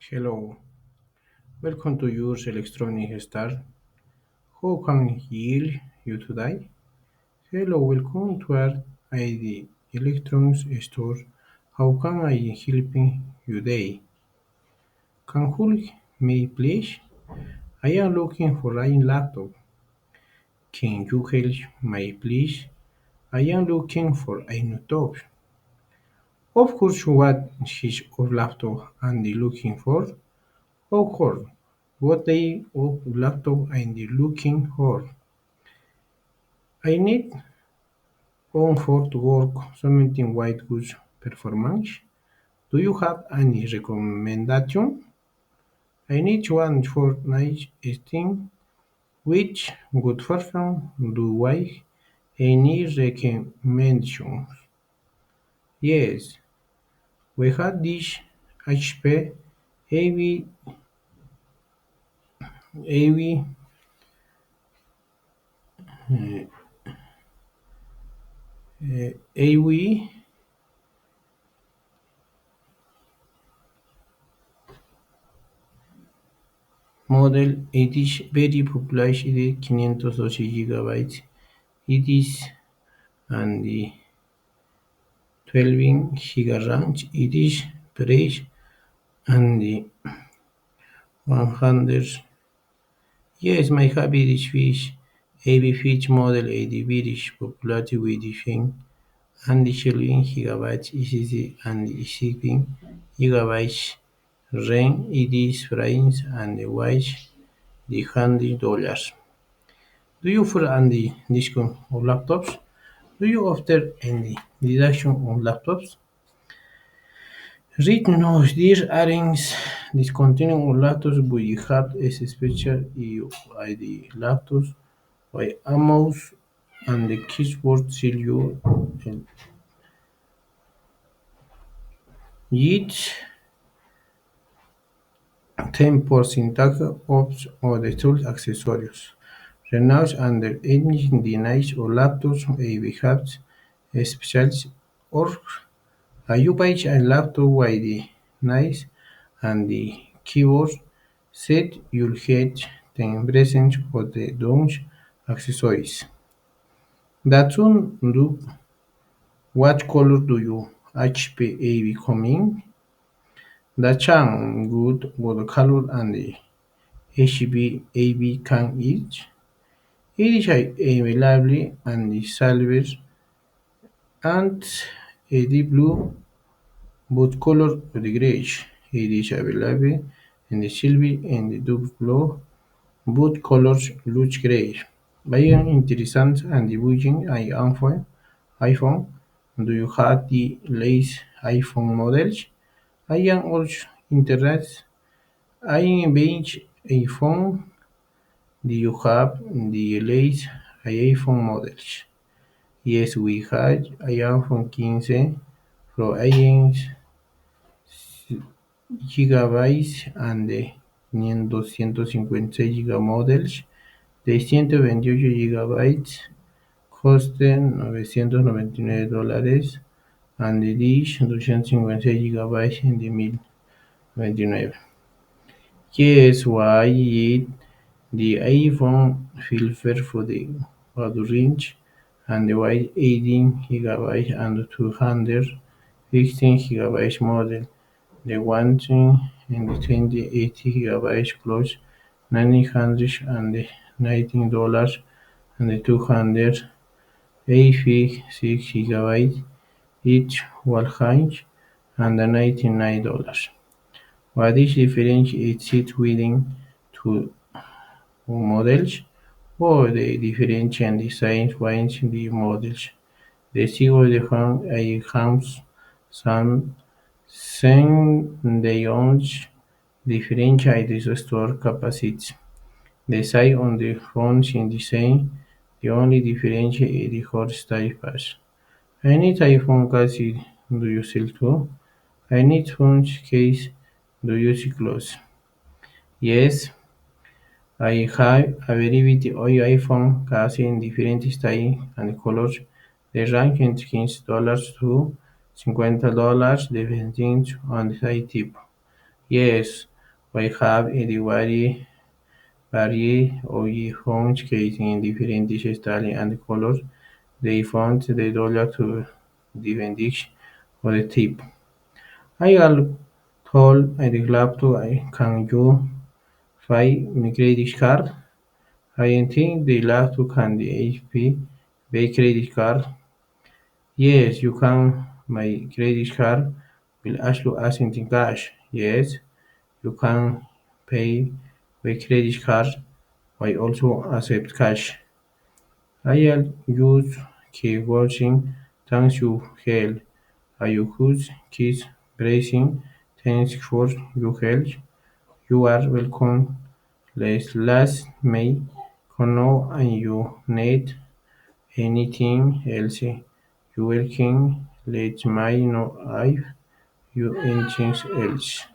Hello, welcome to your electronic start. How can I help you today? Hello, welcome to our ID Electronics Store. How can I help you today? Can you me please? I am looking for a laptop. Can you help me please? I am looking for a laptop. Of course, what is your laptop and looking for? Of course, what type of laptop and looking for? I need one for to work something with good performance. Do you have any recommendation? I need one for nice Steam. Which good version do I any recommendations? Yes, we have this HP AV AV AV model. It is very popular. It is 512 gigabytes. It is and the 12 giga range. It is priced and the 100. Yes, my hobby is fish. AB fish model 80 British popularity with the thing and the 12 gigabytes ECC and the 16 gigabytes RAM. It is price and the wise the $100. Do you for any discount on laptops? Do you offer any deduction on laptops? Right now, there aren't discontinuing on laptops, but you have a special EU ID laptops by a mouse and the keyboard still you each 10% off or the tools accessories. Renounce under any denies or laptops we have specials or you buy a laptop with the nice and the keyboard set you'll get 10% of the those accessories. That's one do what color do you HPA becoming? The charm good what color and the HBAB can each. It is available and the silver and the blue both color of the grayish. It is available in the silver and the dark blue. Both colors look great. Buying interesting and the buying iPhone. Do you have the latest iPhone models? I am also interested. I am buying iPhone. Do you have the latest iPhone models? Yes, we have iPhone 15 Pro 8 GB and the 256 GB models de 128 GB costen $999 and the dish 256 GB en de 1029. Yes, why it the iPhone filter for the wide range and the wide 18 GB and 216 GB model. The one in the 2080 GB costs $919 and the 286 GB each will range and $99. What is different is it within two models or the difference in design within the models. The CEO of the Hams Sam send they own differentiate store capacity. The size on the phones in design the only difference is the horse types. Any iPhone case do you sell to? Any phone case do you see close? Yes, I have a very beautiful iPhone case in different styles and colors. They range entre $15 to $50 depending on the type. Yes, I have a very variety of iPhone cases in different styles and colors. They found the dollar to depending on the type. I also told the laptop I can you buy my credit card. I think the laptop can the HP pay credit card. Yes, you can. My credit card will actually accept in cash. Yes, you can pay with credit card. I also accept cash. I'll use keyboarding. Thanks you help. I use keys pressing. Thanks for your help. You are welcome. Let's last May. Know and you need anything else. You will can let me know if you anything else.